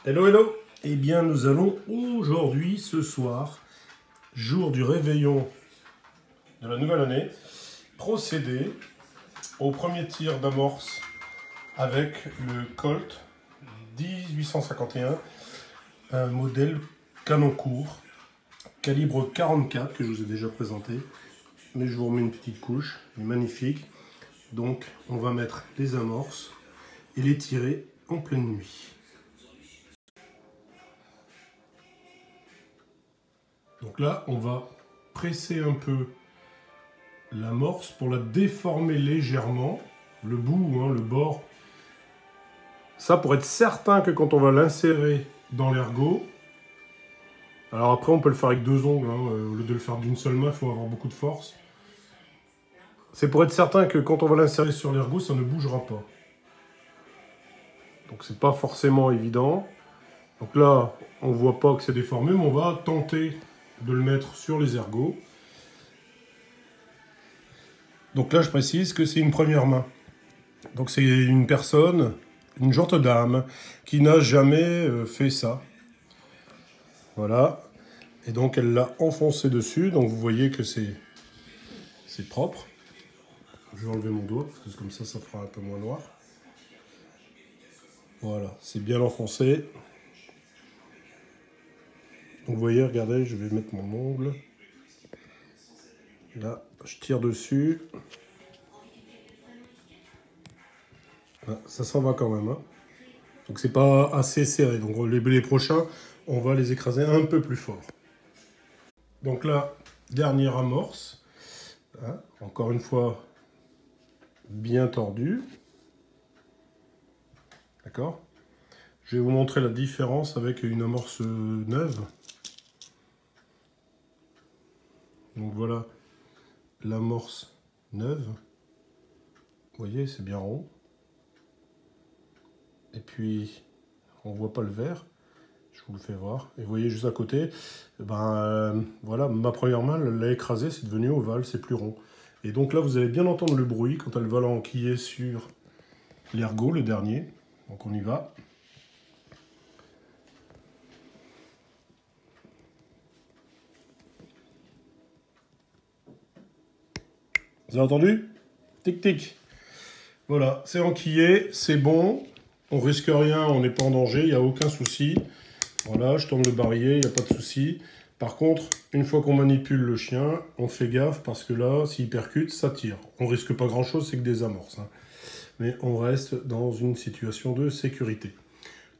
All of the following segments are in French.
Hello, hello. Eh bien, nous allons aujourd'hui, ce soir, jour du réveillon de la nouvelle année, procéder au premier tir d'amorce avec le Colt 1851, un modèle canon court, calibre 44 que je vous ai déjà présenté, mais je vous remets une petite couche, il est magnifique. Donc, on va mettre les amorces et les tirer en pleine nuit. Donc là, on va presser un peu l'amorce pour la déformer légèrement, le bout, le bord. Ça pour être certain que quand on va l'insérer dans l'ergot, alors après on peut le faire avec deux ongles, au lieu de le faire d'une seule main, il faut avoir beaucoup de force. C'est pour être certain que quand on va l'insérer sur l'ergot, ça ne bougera pas. Donc c'est pas forcément évident. Donc là, on voit pas que c'est déformé, mais on va tenter de le mettre sur les ergots. Donc là, je précise que c'est une première main. Donc c'est une personne, une gentille dame, qui n'a jamais fait ça. Voilà. Et donc elle l'a enfoncé dessus. Donc vous voyez que c'est propre. Je vais enlever mon doigt, parce que comme ça fera un peu moins noir. Voilà, c'est bien enfoncé. Donc vous voyez, regardez, je vais mettre mon ongle. Là, je tire dessus. Là, ça s'en va quand même. Donc c'est pas assez serré. Donc les prochains, on va les écraser un peu plus fort. Donc là, dernière amorce. Encore une fois, bien tordu. D'accord? Je vais vous montrer la différence avec une amorce neuve. Donc voilà l'amorce neuve. Vous voyez, c'est bien rond. Et puis, on voit pas le vert. Je vous le fais voir. Et vous voyez juste à côté, voilà, ma première main l'a écrasé, c'est devenu ovale, c'est plus rond. Et donc là, vous allez bien entendre le bruit quand elle va l'enquiller sur l'ergot, le dernier. Donc on y va. Vous avez entendu? Tic tic. Voilà, c'est enquillé, c'est bon. On risque rien, on n'est pas en danger, il n'y a aucun souci. Voilà, je tourne le barillet, il n'y a pas de souci. Par contre, une fois qu'on manipule le chien, on fait gaffe parce que là, s'il percute, ça tire. On risque pas grand-chose, c'est que des amorces. Mais on reste dans une situation de sécurité.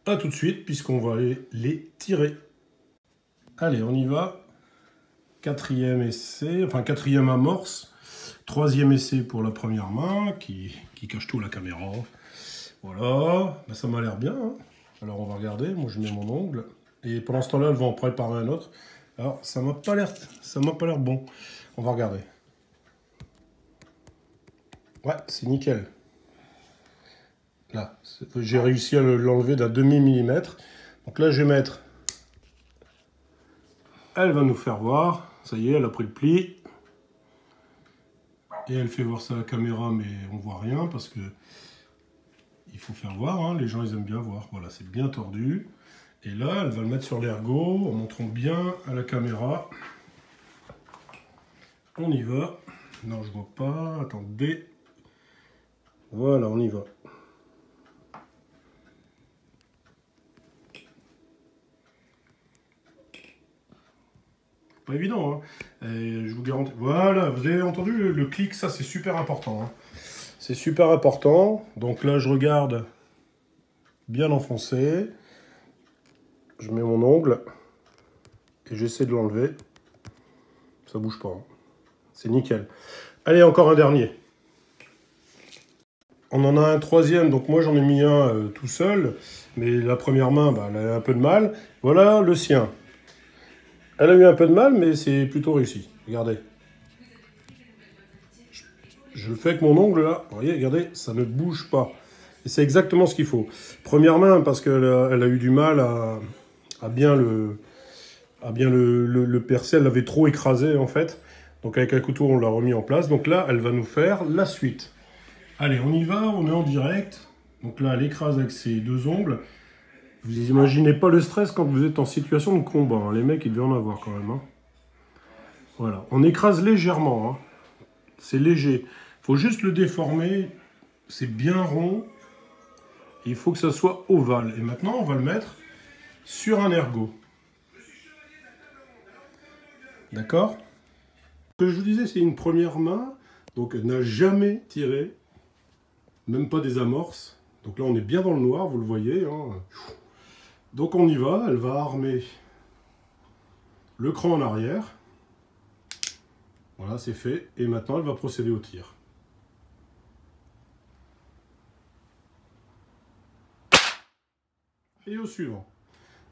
A tout de suite, puisqu'on va aller les tirer. Allez, on y va. Quatrième essai, enfin quatrième amorce. Troisième essai pour la première main, qui cache tout à la caméra. Voilà, ça m'a l'air bien. Alors on va regarder, moi je mets mon ongle. Et pendant ce temps-là, elle va en préparer un autre. Alors ça m'a pas l'air bon. On va regarder. Ouais, c'est nickel. Là, j'ai réussi à l'enlever d'un demi-millimètre. Donc là, je vais mettre... Elle va nous faire voir. Ça y est, elle a pris le pli. Et elle fait voir ça à la caméra, mais on voit rien parce que il faut faire voir. Les gens, ils aiment bien voir. Voilà, c'est bien tordu. Et là, elle va le mettre sur l'ergot en montrant bien à la caméra. On y va. Non, je vois pas. Attendez. Voilà, on y va. Pas évident, Et je vous garantis. Voilà, vous avez entendu le clic, ça c'est super important. C'est super important. Donc là, je regarde bien enfoncé. Je mets mon ongle et j'essaie de l'enlever. Ça bouge pas. C'est nickel. Allez, encore un dernier. On en a un troisième, donc moi j'en ai mis un tout seul. Mais la première main, elle a un peu de mal. Voilà le sien. Elle a eu un peu de mal, mais c'est plutôt réussi. Regardez. Je le fais avec mon ongle là. Vous voyez, regardez, ça ne bouge pas. Et c'est exactement ce qu'il faut. Première main, parce qu'elle a eu du mal à bien le percer. Elle l'avait trop écrasé en fait. Donc avec un couteau, on l'a remis en place. Donc là, elle va nous faire la suite. Allez, on y va, on est en direct. Donc là, elle écrase avec ses deux ongles. Vous imaginez pas le stress quand vous êtes en situation de combat. Hein. Les mecs, ils devaient en avoir quand même. Hein. Voilà. On écrase légèrement. Hein. C'est léger. Il faut juste le déformer. C'est bien rond. Il faut que ça soit ovale. Et maintenant, on va le mettre sur un ergot. D'accord? Ce que je vous disais, c'est une première main. Donc, elle n'a jamais tiré. Même pas des amorces. Donc là, on est bien dans le noir, vous le voyez. Hein. Donc on y va, elle va armer le cran en arrière. Voilà, c'est fait. Et maintenant, elle va procéder au tir. Et au suivant.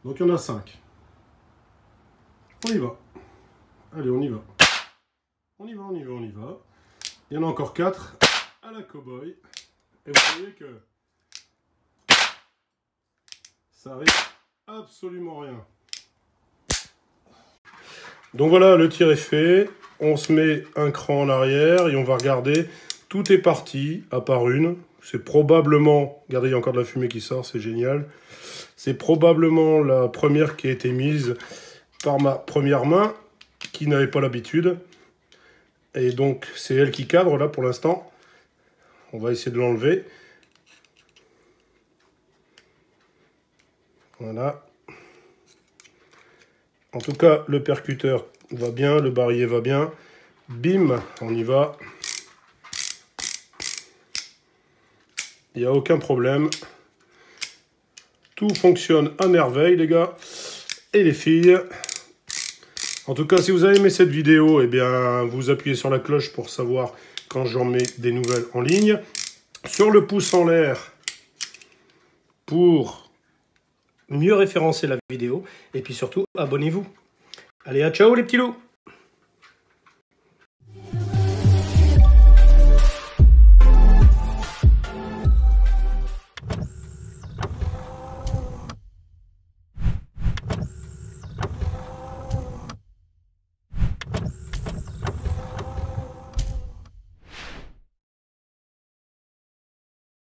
Donc il y en a 5. On y va. Allez, on y va. On y va, on y va, on y va. Il y en a encore 4 à la cow-boy. Et vous voyez que ça arrive absolument rien. Donc voilà, le tir est fait. On se met un cran en arrière et on va regarder. Tout est parti, à part une. C'est probablement... Regardez, il y a encore de la fumée qui sort, c'est génial. C'est probablement la première qui a été mise par ma première main, qui n'avait pas l'habitude. Et donc, c'est elle qui cadre, là, pour l'instant. On va essayer de l'enlever. Voilà. En tout cas, le percuteur va bien, le barillet va bien. Bim, on y va. Il n'y a aucun problème. Tout fonctionne à merveille, les gars et les filles. En tout cas, si vous avez aimé cette vidéo, eh bien, vous appuyez sur la cloche pour savoir quand j'en mets des nouvelles en ligne. Sur le pouce en l'air pour mieux référencer la vidéo. Et puis surtout, abonnez-vous. Allez, à ciao les petits loups!